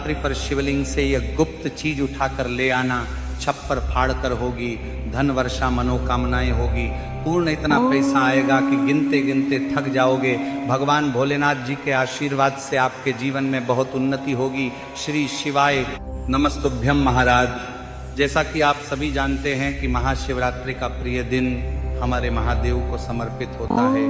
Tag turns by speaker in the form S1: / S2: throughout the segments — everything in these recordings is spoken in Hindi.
S1: महाशिवरात्रि पर शिवलिंग से यह गुप्त चीज उठाकर ले आना, छप्पर फाड़ कर होगी, धन वर्षा मनोकामनाएं होगी, पूर्ण इतना पैसा आएगा कि गिनते गिनते थक जाओगे। भगवान भोलेनाथ जी के आशीर्वाद से आपके जीवन में बहुत उन्नति होगी। श्री शिवाय नमस्तुभ्यम महाराज। जैसा कि आप सभी जानते हैं कि महाशिवरात्रि का प्रिय दिन हमारे महादेव को समर्पित होता है।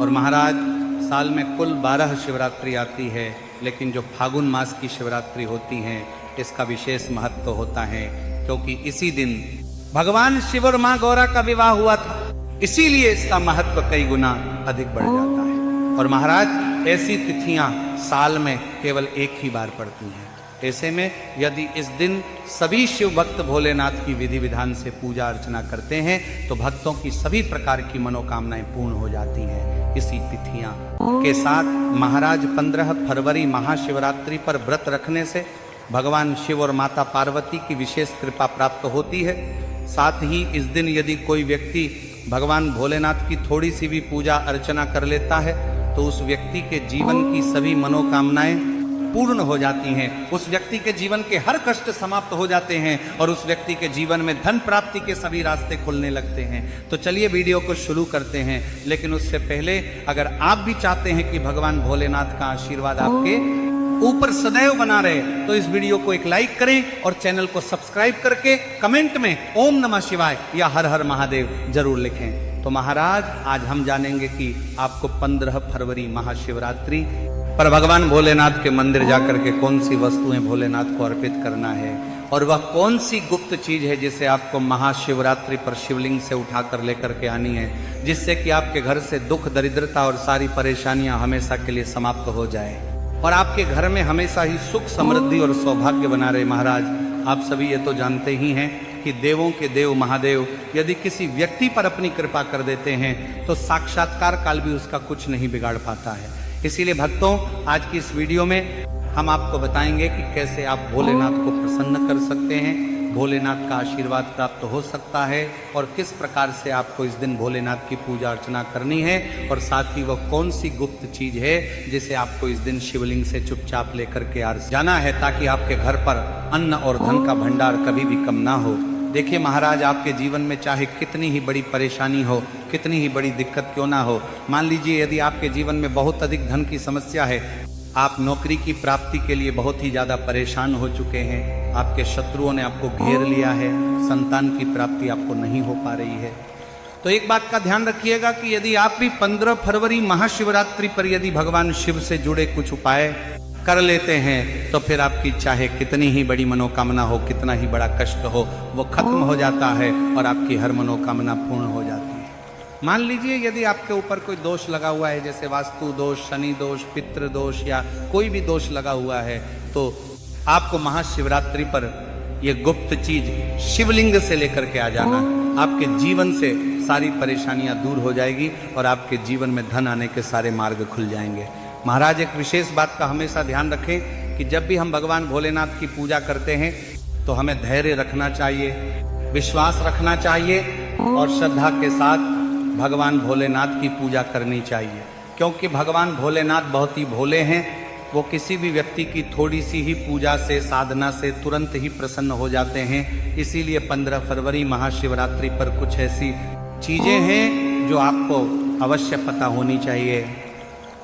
S1: और महाराज, साल में कुल 12 शिवरात्रि आती है, लेकिन जो फागुन मास की शिवरात्रि होती है इसका विशेष महत्व होता है, क्योंकि इसी दिन भगवान शिव और मां गौरा का विवाह हुआ था। इसीलिए इसका महत्व कई गुना अधिक बढ़ जाता है। और महाराज, ऐसी तिथियां साल में केवल एक ही बार पड़ती हैं। ऐसे में यदि इस दिन सभी शिव भक्त भोलेनाथ की विधि विधान से पूजा अर्चना करते हैं तो भक्तों की सभी प्रकार की मनोकामनाएं पूर्ण हो जाती हैं। इसी तिथियां के साथ महाराज 15 फरवरी महाशिवरात्रि पर व्रत रखने से भगवान शिव और माता पार्वती की विशेष कृपा प्राप्त होती है। साथ ही इस दिन यदि कोई व्यक्ति भगवान भोलेनाथ की थोड़ी सी भी पूजा अर्चना कर लेता है तो उस व्यक्ति के जीवन की सभी मनोकामनाएं पूर्ण हो जाती हैं। उस व्यक्ति के जीवन के हर कष्ट समाप्त हो जाते हैं और उस व्यक्ति के जीवन में धन प्राप्ति के सभी रास्ते खुलने लगते हैं। तो चलिए वीडियो को शुरू करते हैं। लेकिन उससे पहले अगर आप भी चाहते हैं कि भगवान भोलेनाथ का आशीर्वाद आपके ऊपर सदैव बना रहे तो इस वीडियो को एक लाइक करें और चैनल को सब्सक्राइब करके कमेंट में ओम नमः शिवाय या हर हर महादेव जरूर लिखें। तो महाराज, आज हम जानेंगे कि आपको 15 फरवरी महाशिवरात्रि पर भगवान भोलेनाथ के मंदिर जाकर के कौन सी वस्तुएं भोलेनाथ को अर्पित करना है और वह कौन सी गुप्त चीज है जिसे आपको महाशिवरात्रि पर शिवलिंग से उठाकर लेकर के आनी है, जिससे कि आपके घर से दुख दरिद्रता और सारी परेशानियां हमेशा के लिए समाप्त हो जाए और आपके घर में हमेशा ही सुख समृद्धि और सौभाग्य बना रहे। महाराज, आप सभी ये तो जानते ही हैं कि देवों के देव महादेव यदि किसी व्यक्ति पर अपनी कृपा कर देते हैं तो साक्षात्कार काल भी उसका कुछ नहीं बिगाड़ पाता है। इसीलिए भक्तों, आज की इस वीडियो में हम आपको बताएंगे कि कैसे आप भोलेनाथ को प्रसन्न कर सकते हैं, भोलेनाथ का आशीर्वाद प्राप्त हो सकता है और किस प्रकार से आपको इस दिन भोलेनाथ की पूजा अर्चना करनी है, और साथ ही वह कौन सी गुप्त चीज है जिसे आपको इस दिन शिवलिंग से चुपचाप लेकर के जाना है, ताकि आपके घर पर अन्न और धन का भंडार कभी भी कम ना हो। देखिए महाराज, आपके जीवन में चाहे कितनी ही बड़ी परेशानी हो, कितनी ही बड़ी दिक्कत क्यों ना हो, मान लीजिए यदि आपके जीवन में बहुत अधिक धन की समस्या है, आप नौकरी की प्राप्ति के लिए बहुत ही ज्यादा परेशान हो चुके हैं, आपके शत्रुओं ने आपको घेर लिया है, संतान की प्राप्ति आपको नहीं हो पा रही है, तो एक बात का ध्यान रखिएगा कि यदि आप भी 15 फरवरी महाशिवरात्रि पर यदि भगवान शिव से जुड़े कुछ उपाय कर लेते हैं तो फिर आपकी चाहे कितनी ही बड़ी मनोकामना हो, कितना ही बड़ा कष्ट हो, वो खत्म हो जाता है और आपकी हर मनोकामना पूर्ण हो जाती है। मान लीजिए यदि आपके ऊपर कोई दोष लगा हुआ है, जैसे वास्तु दोष, शनि दोष, पितृ दोष या कोई भी दोष लगा हुआ है, तो आपको महाशिवरात्रि पर यह गुप्त चीज शिवलिंग से लेकर के आ जाना, आपके जीवन से सारी परेशानियां दूर हो जाएगी और आपके जीवन में धन आने के सारे मार्ग खुल जाएंगे। महाराज, एक विशेष बात का हमेशा ध्यान रखें कि जब भी हम भगवान भोलेनाथ की पूजा करते हैं तो हमें धैर्य रखना चाहिए, विश्वास रखना चाहिए और श्रद्धा के साथ भगवान भोलेनाथ की पूजा करनी चाहिए, क्योंकि भगवान भोलेनाथ बहुत ही भोले हैं। वो किसी भी व्यक्ति की थोड़ी सी ही पूजा से, साधना से तुरंत ही प्रसन्न हो जाते हैं। इसीलिए 15 फरवरी महाशिवरात्रि पर कुछ ऐसी चीजें हैं जो आपको अवश्य पता होनी चाहिए,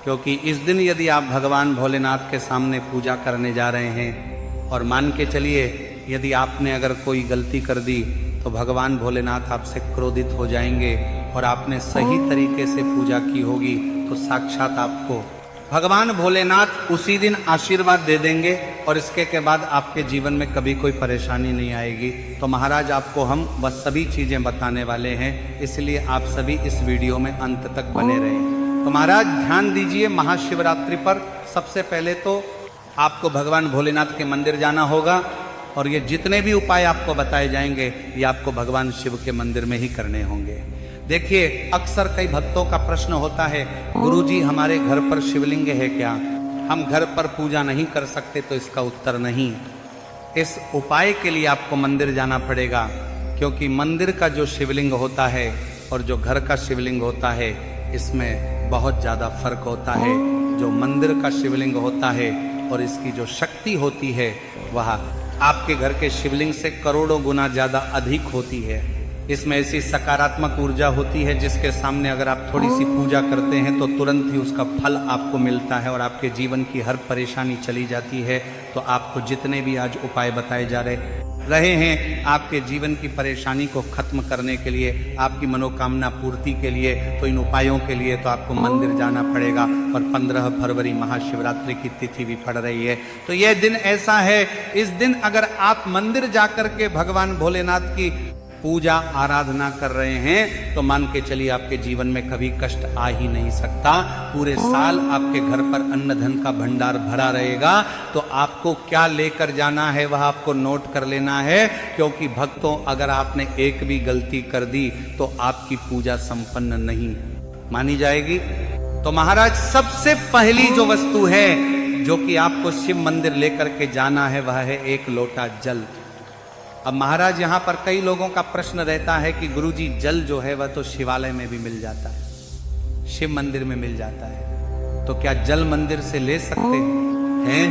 S1: क्योंकि इस दिन यदि आप भगवान भोलेनाथ के सामने पूजा करने जा रहे हैं और मान के चलिए यदि आपने अगर कोई गलती कर दी तो भगवान भोलेनाथ आपसे क्रोधित हो जाएंगे, और आपने सही तरीके से पूजा की होगी तो साक्षात आपको भगवान भोलेनाथ उसी दिन आशीर्वाद दे देंगे और इसके के बाद आपके जीवन में कभी कोई परेशानी नहीं आएगी। तो महाराज, आपको हम वह सभी चीज़ें बताने वाले हैं, इसलिए आप सभी इस वीडियो में अंत तक बने रहें। तो महाराज ध्यान दीजिए, महाशिवरात्रि पर सबसे पहले तो आपको भगवान भोलेनाथ के मंदिर जाना होगा और ये जितने भी उपाय आपको बताए जाएंगे ये आपको भगवान शिव के मंदिर में ही करने होंगे। देखिए, अक्सर कई भक्तों का प्रश्न होता है, गुरुजी हमारे घर पर शिवलिंग है क्या, हम घर पर पूजा नहीं कर सकते? तो इसका उत्तर नहीं। इस उपाय के लिए आपको मंदिर जाना पड़ेगा, क्योंकि मंदिर का जो शिवलिंग होता है और जो घर का शिवलिंग होता है इसमें बहुत ज़्यादा फर्क होता है। जो मंदिर का शिवलिंग होता है और इसकी जो शक्ति होती है वह आपके घर के शिवलिंग से करोड़ों गुना ज़्यादा अधिक होती है। इसमें ऐसी सकारात्मक ऊर्जा होती है जिसके सामने अगर आप थोड़ी सी पूजा करते हैं तो तुरंत ही उसका फल आपको मिलता है और आपके जीवन की हर परेशानी चली जाती है। तो आपको जितने भी आज उपाय बताए जा रहे हैं आपके जीवन की परेशानी को खत्म करने के लिए, आपकी मनोकामना पूर्ति के लिए, तो इन उपायों के लिए तो आपको मंदिर जाना पड़ेगा। और 15 फरवरी महाशिवरात्रि की तिथि भी पड़ रही है। तो यह दिन ऐसा है, इस दिन अगर आप मंदिर जाकर के भगवान भोलेनाथ की पूजा आराधना कर रहे हैं तो मान के चलिए आपके जीवन में कभी कष्ट आ ही नहीं सकता। पूरे साल आपके घर पर अन्न धन का भंडार भरा रहेगा। तो आपको क्या लेकर जाना है वह आपको नोट कर लेना है, क्योंकि भक्तों अगर आपने एक भी गलती कर दी तो आपकी पूजा संपन्न नहीं मानी जाएगी। तो महाराज सबसे पहली जो वस्तु है जो कि आपको शिव मंदिर लेकर के जाना है वह है एक लोटा जल। अब महाराज यहाँ पर कई लोगों का प्रश्न रहता है कि गुरुजी जल जो है वह तो शिवालय में भी मिल जाता है, शिव मंदिर में मिल जाता है, तो क्या जल मंदिर से ले सकते हैं?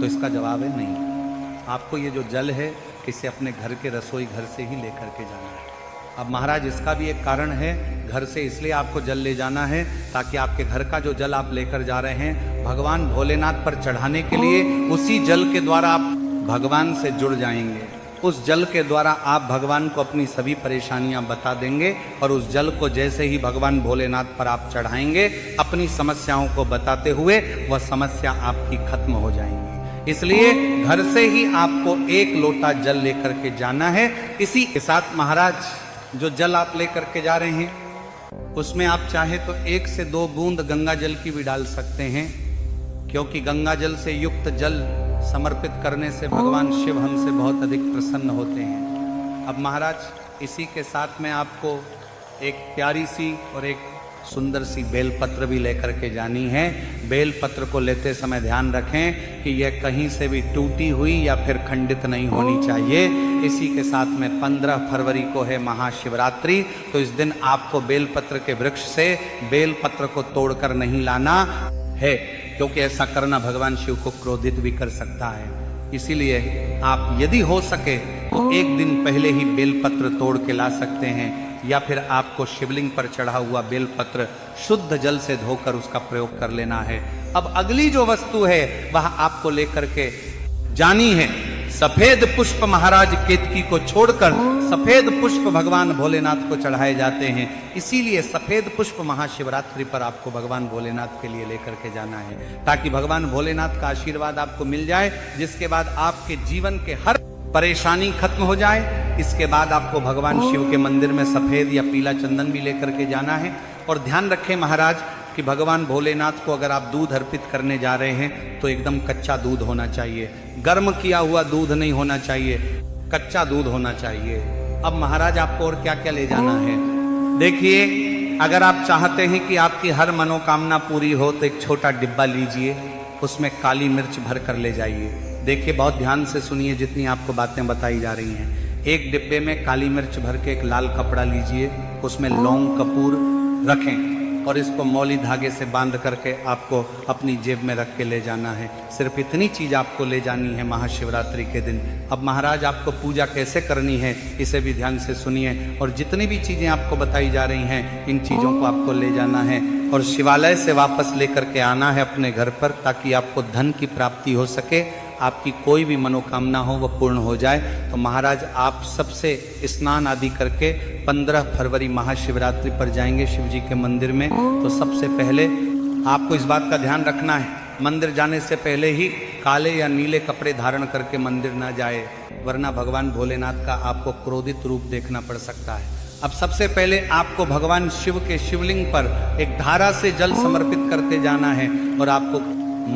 S1: तो इसका जवाब है नहीं। आपको ये जो जल है इसे अपने घर के रसोई घर से ही लेकर के जाना है। अब महाराज इसका भी एक कारण है, घर से इसलिए आपको जल ले जाना है ताकि आपके घर का जो जल आप लेकर जा रहे हैं भगवान भोलेनाथ पर चढ़ाने के लिए, उसी जल के द्वारा आप भगवान से जुड़ जाएंगे। उस जल के द्वारा आप भगवान को अपनी सभी परेशानियां बता देंगे और उस जल को जैसे ही भगवान भोलेनाथ पर आप चढ़ाएंगे अपनी समस्याओं को बताते हुए वह समस्या आपकी खत्म हो जाएंगी। इसलिए घर से ही आपको एक लोटा जल लेकर के जाना है। इसी के साथ महाराज जो जल आप लेकर के जा रहे हैं उसमें आप चाहे तो 1 से 2 बूंद गंगा जल की भी डाल सकते हैं, क्योंकि गंगा जल से युक्त जल समर्पित करने से भगवान शिव हमसे बहुत अधिक प्रसन्न होते हैं। अब महाराज इसी के साथ में आपको एक प्यारी सी और एक सुंदर सी बेलपत्र भी लेकर के जानी है। बेलपत्र को लेते समय ध्यान रखें कि यह कहीं से भी टूटी हुई या फिर खंडित नहीं होनी चाहिए। इसी के साथ में 15 फरवरी को है महाशिवरात्रि, तो इस दिन आपको बेलपत्र के वृक्ष से बेलपत्र को तोड़कर नहीं लाना है, क्योंकि ऐसा करना भगवान शिव को क्रोधित भी कर सकता है। इसीलिए आप यदि हो सके तो एक दिन पहले ही बेलपत्र तोड़ के ला सकते हैं, या फिर आपको शिवलिंग पर चढ़ा हुआ बेलपत्र शुद्ध जल से धोकर उसका प्रयोग कर लेना है। अब अगली जो वस्तु है वह आपको लेकर के जानी है। सफेद पुष्प महाराज केतकी को छोड़कर सफेद पुष्प भगवान भोलेनाथ को चढ़ाए जाते हैं। इसीलिए सफेद पुष्प महाशिवरात्रि पर आपको भगवान भोलेनाथ के लिए लेकर के जाना है, ताकि भगवान भोलेनाथ का आशीर्वाद आपको मिल जाए, जिसके बाद आपके जीवन के हर परेशानी खत्म हो जाए। इसके बाद आपको भगवान शिव के मंदिर में सफेद या पीला चंदन भी लेकर के जाना है। और ध्यान रखें महाराज कि भगवान भोलेनाथ को अगर आप दूध अर्पित करने जा रहे हैं तो एकदम कच्चा दूध होना चाहिए, गर्म किया हुआ दूध नहीं होना चाहिए, कच्चा दूध होना चाहिए। अब महाराज आपको और क्या क्या ले जाना है देखिए। अगर आप चाहते हैं कि आपकी हर मनोकामना पूरी हो तो एक छोटा डिब्बा लीजिए, उसमें काली मिर्च भर कर ले जाइए। देखिए बहुत ध्यान से सुनिए जितनी आपको बातें बताई जा रही हैं। एक डिब्बे में काली मिर्च भर के एक लाल कपड़ा लीजिए, उसमें लौंग कपूर रखें और इसको मौली धागे से बांध करके आपको अपनी जेब में रख के ले जाना है। सिर्फ इतनी चीज आपको ले जानी है महाशिवरात्रि के दिन। अब महाराज आपको पूजा कैसे करनी है इसे भी ध्यान से सुनिए, और जितनी भी चीजें आपको बताई जा रही हैं इन चीजों को आपको ले जाना है और शिवालय से वापस लेकर के आना है अपने घर पर, ताकि आपको धन की प्राप्ति हो सके, आपकी कोई भी मनोकामना हो वह पूर्ण हो जाए। तो महाराज आप सबसे स्नान आदि करके 15 फरवरी महाशिवरात्रि पर जाएंगे शिव जी के मंदिर में। तो सबसे पहले आपको इस बात का ध्यान रखना है, मंदिर जाने से पहले ही काले या नीले कपड़े धारण करके मंदिर ना जाए, वरना भगवान भोलेनाथ का आपको क्रोधित रूप देखना पड़ सकता है। अब सबसे पहले आपको भगवान शिव के शिवलिंग पर एक धारा से जल समर्पित करते जाना है और आपको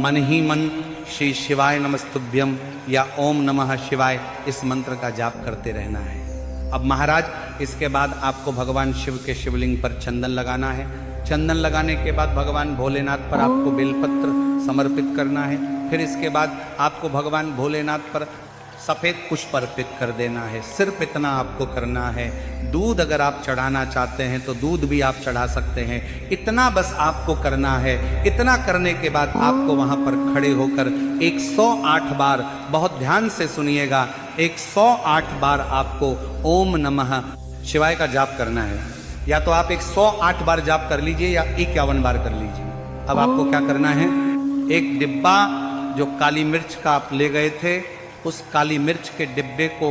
S1: मन ही मन श्री शिवाय नमस्तुभ्यम या ओम नमः शिवाय इस मंत्र का जाप करते रहना है। अब महाराज इसके बाद आपको भगवान शिव के शिवलिंग पर चंदन लगाना है। चंदन लगाने के बाद भगवान भोलेनाथ पर आपको बेलपत्र समर्पित करना है। फिर इसके बाद आपको भगवान भोलेनाथ पर सफेद पुष्प अर्पित कर देना है, सिर्फ इतना आपको करना है। दूध अगर आप चढ़ाना चाहते हैं तो दूध भी आप चढ़ा सकते हैं, इतना बस आपको करना है। इतना करने के बाद आपको वहां पर खड़े होकर 108 बार, बहुत ध्यान से सुनिएगा, 108 बार आपको ओम नमः शिवाय का जाप करना है। या तो आप 108 बार जाप कर लीजिए या 51 बार कर लीजिए। अब आपको क्या करना है, एक डिब्बा जो काली मिर्च का आप ले गए थे, उस काली मिर्च के डिब्बे को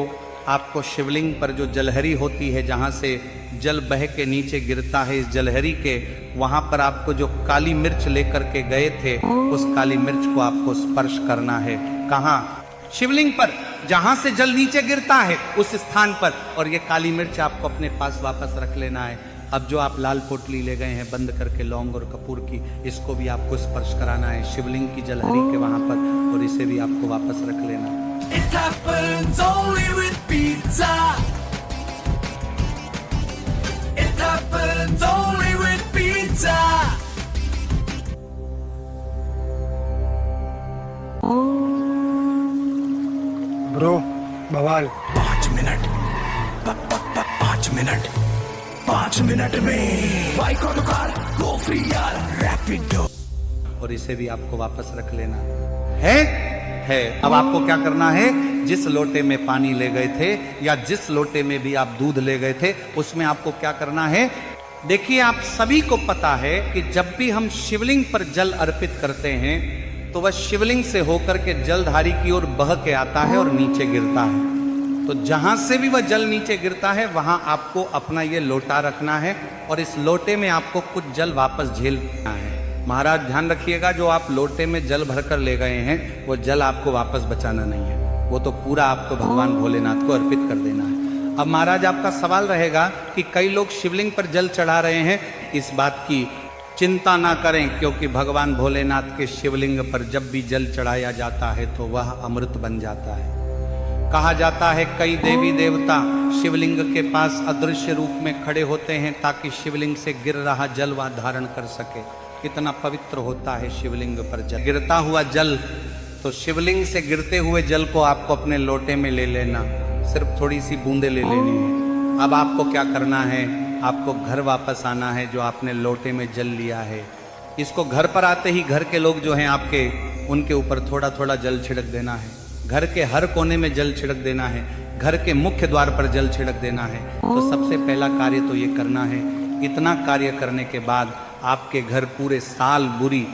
S1: आपको शिवलिंग पर जो जलहरी होती है, जहाँ से जल बह के नीचे गिरता है, इस जलहरी के वहाँ पर आपको जो काली मिर्च लेकर के गए थे, उस काली मिर्च को आपको स्पर्श करना है। कहाँ? शिवलिंग पर, जहाँ से जल नीचे गिरता है उस स्थान पर। और ये काली मिर्च आपको अपने पास वापस रख लेना है। अब जो आप लाल पोटली ले गए हैं बंद करके लौंग और कपूर की, इसको भी आपको स्पर्श कराना है शिवलिंग की जलहरी के वहाँ पर, और इसे भी आपको वापस रख लेना है।
S2: It happens only with pizza. It happens only with pizza.
S3: Bro बवाल
S2: 5 मिनट 5 मिनट 5 मिनट में बाइक और कार गो फ्री यार रैपिडो।
S1: और इसे भी आपको वापस रख लेना है। अब आपको क्या करना है, जिस लोटे में पानी ले गए थे या जिस लोटे में भी आप दूध ले गए थे, उसमें आपको क्या करना है। देखिए, आप सभी को पता है कि जब भी हम शिवलिंग पर जल अर्पित करते हैं तो वह शिवलिंग से होकर के जलधारी की ओर बह के आता है और नीचे गिरता है। तो जहां से भी वह जल नीचे गिरता है वहां आपको अपना ये लोटा रखना है और इस लोटे में आपको कुछ जल वापस झेलना है। महाराज ध्यान रखिएगा, जो आप लोटे में जल भरकर ले गए हैं वो जल आपको वापस बचाना नहीं है, वो तो पूरा आपको भगवान भोलेनाथ को अर्पित कर देना है। अब महाराज आपका सवाल रहेगा कि कई लोग शिवलिंग पर जल चढ़ा रहे हैं, इस बात की चिंता ना करें, क्योंकि भगवान भोलेनाथ के शिवलिंग पर जब भी जल चढ़ाया जाता है तो वह अमृत बन जाता है। कहा जाता है कई देवी देवता शिवलिंग के पास अदृश्य रूप में खड़े होते हैं ताकि शिवलिंग से गिर रहा जल वह धारण कर सके। कितना पवित्र होता है शिवलिंग पर जल, गिरता हुआ जल। तो शिवलिंग से गिरते हुए जल को आपको अपने लोटे में ले लेना, सिर्फ थोड़ी सी बूंदे ले लेनी है। अब आपको क्या करना है, आपको घर वापस आना है जो आपने लोटे में जल लिया है। इसको घर पर आते ही घर के लोग जो हैं आपके, उनके ऊपर थोड़ा थोड़ा जल छिड़क देना है। घर के हर कोने में जल छिड़क देना है, घर के मुख्य द्वार पर जल छिड़क देना है। तो सबसे पहला कार्य तो ये करना है। इतना कार्य करने के बाद आपके घर पूरे साल बुरी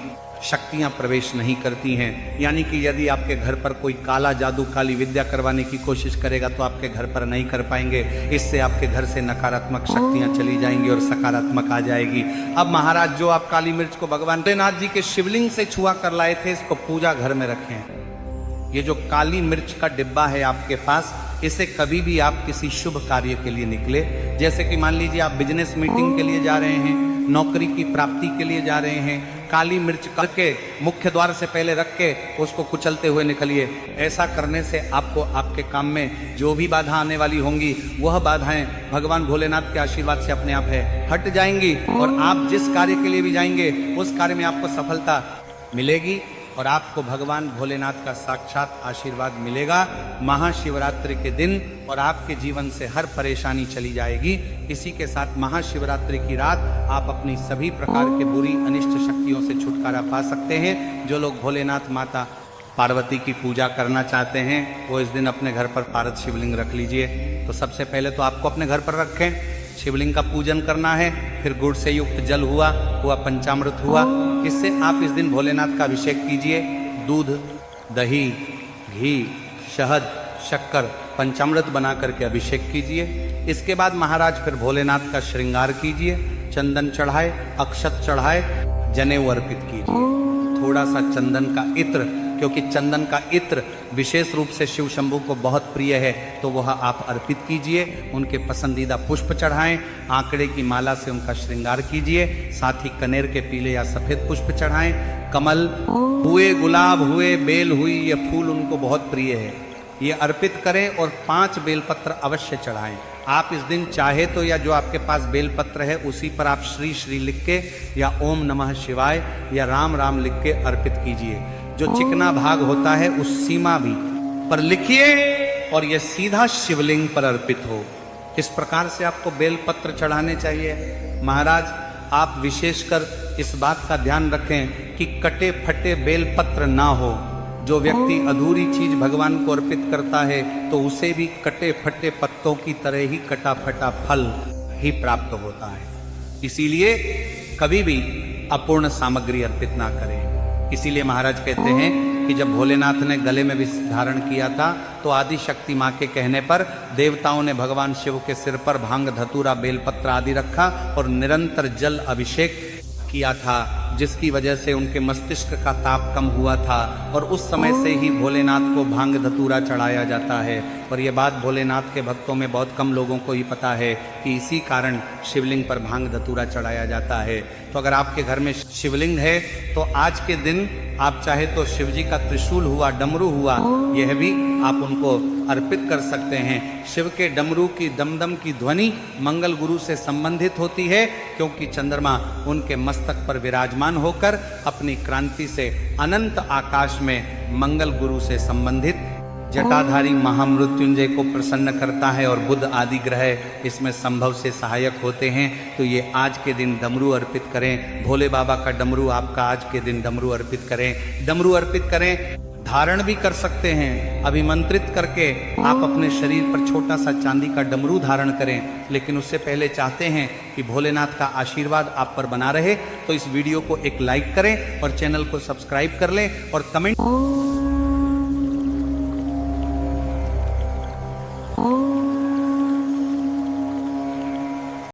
S1: शक्तियां प्रवेश नहीं करती हैं। यानी कि यदि आपके घर पर कोई काला जादू, काली विद्या करवाने की कोशिश करेगा तो आपके घर पर नहीं कर पाएंगे। इससे आपके घर से नकारात्मक शक्तियां चली जाएंगी और सकारात्मक आ जाएगी। अब महाराज, जो आप काली मिर्च को भगवान भोलेनाथ जी के शिवलिंग से छुआ कर लाए थे, इसको पूजा घर में रखें। ये जो काली मिर्च का डिब्बा है आपके पास, इसे कभी भी आप किसी शुभ कार्य के लिए निकले, जैसे कि मान लीजिए आप बिजनेस मीटिंग के लिए जा रहे हैं, नौकरी की प्राप्ति के लिए जा रहे हैं, काली मिर्च करके मुख्य द्वार से पहले रख के उसको कुचलते हुए निकलिए। ऐसा करने से आपको आपके काम में जो भी बाधा आने वाली होंगी वह बाधाएं भगवान भोलेनाथ के आशीर्वाद से अपने आप है हट जाएंगी, और आप जिस कार्य के लिए भी जाएंगे उस कार्य में आपको सफलता मिलेगी और आपको भगवान भोलेनाथ का साक्षात आशीर्वाद मिलेगा महाशिवरात्रि के दिन, और आपके जीवन से हर परेशानी चली जाएगी। इसी के साथ महाशिवरात्रि की रात आप अपनी सभी प्रकार के बुरी अनिष्ट शक्तियों से छुटकारा पा सकते हैं। जो लोग भोलेनाथ माता पार्वती की पूजा करना चाहते हैं वो इस दिन अपने घर पर पारद शिवलिंग रख लीजिए। तो सबसे पहले तो आपको अपने घर पर रखें, शिवलिंग का पूजन करना है, फिर गुड़ से युक्त जल हुआ पंचामृत हुआ, इससे आप इस दिन भोलेनाथ का अभिषेक कीजिए। दूध, दही, घी, शहद, शक्कर, पंचामृत बना करके अभिषेक कीजिए। इसके बाद महाराज फिर भोलेनाथ का श्रृंगार कीजिए, चंदन चढ़ाए, अक्षत चढ़ाए, जनेऊ अर्पित कीजिए। थोड़ा सा चंदन का इत्र, क्योंकि चंदन का इत्र विशेष रूप से शिव शंभू को बहुत प्रिय है, तो वह आप अर्पित कीजिए। उनके पसंदीदा पुष्प चढ़ाएं, आंकड़े की माला से उनका श्रृंगार कीजिए। साथ ही कनेर के पीले या सफेद पुष्प चढ़ाएं। कमल हुए, गुलाब हुए, बेल हुई, ये फूल उनको बहुत प्रिय है, ये अर्पित करें। और 5 बेलपत्र अवश्य चढ़ाएं। आप इस दिन चाहे तो या जो आपके पास बेलपत्र है उसी पर आप श्री श्री लिख के या ओम नमः शिवाय या राम राम लिख के अर्पित कीजिए। जो चिकना भाग होता है उस सीमा भी पर लिखिए और यह सीधा शिवलिंग पर अर्पित हो। इस प्रकार से आपको बेलपत्र चढ़ाने चाहिए। महाराज आप विशेषकर इस बात का ध्यान रखें कि कटे फटे बेलपत्र ना हो। जो व्यक्ति अधूरी चीज भगवान को अर्पित करता है तो उसे भी कटे फटे पत्तों की तरह ही कटा फटा फल ही प्राप्त होता है। इसीलिए कभी भी अपूर्ण सामग्री अर्पित ना करें। इसीलिए महाराज कहते हैं कि जब भोलेनाथ ने गले में विष धारण किया था तो आदि शक्ति मां के कहने पर देवताओं ने भगवान शिव के सिर पर भांग, धतूरा, बेलपत्र आदि रखा और निरंतर जल अभिषेक किया था, जिसकी वजह से उनके मस्तिष्क का ताप कम हुआ था और उस समय से ही भोलेनाथ को भांग धतूरा चढ़ाया जाता है। और ये बात भोलेनाथ के भक्तों में बहुत कम लोगों को ही पता है कि इसी कारण शिवलिंग पर भांग धतूरा चढ़ाया जाता है। तो अगर आपके घर में शिवलिंग है तो आज के दिन आप चाहे तो शिव जी का त्रिशूल हुआ, डमरू हुआ, यह भी आप उनको अर्पित कर सकते हैं। शिव के डमरू की दमदम की ध्वनि मंगल गुरु से संबंधित होती है, क्योंकि चंद्रमा उनके मस्तक पर विराजमान होकर अपनी क्रांति से अनंत आकाश में मंगल गुरु से संबंधित जटाधारी महामृत्युंजय को प्रसन्न करता है और बुध आदि ग्रह इसमें संभव से सहायक होते हैं। तो ये आज के दिन डमरू अर्पित करें। भोले बाबा का डमरू आपका आज के दिन डमरू अर्पित करें। डमरू अर्पित करें, धारण भी कर सकते हैं। अभिमंत्रित करके आप अपने शरीर पर छोटा सा चांदी का डमरू धारण करें, लेकिन उससे पहले चाहते हैं कि भोलेनाथ का आशीर्वाद आप पर बना रहे तो इस वीडियो को एक लाइक करें और चैनल को सब्सक्राइब कर लें और कमेंट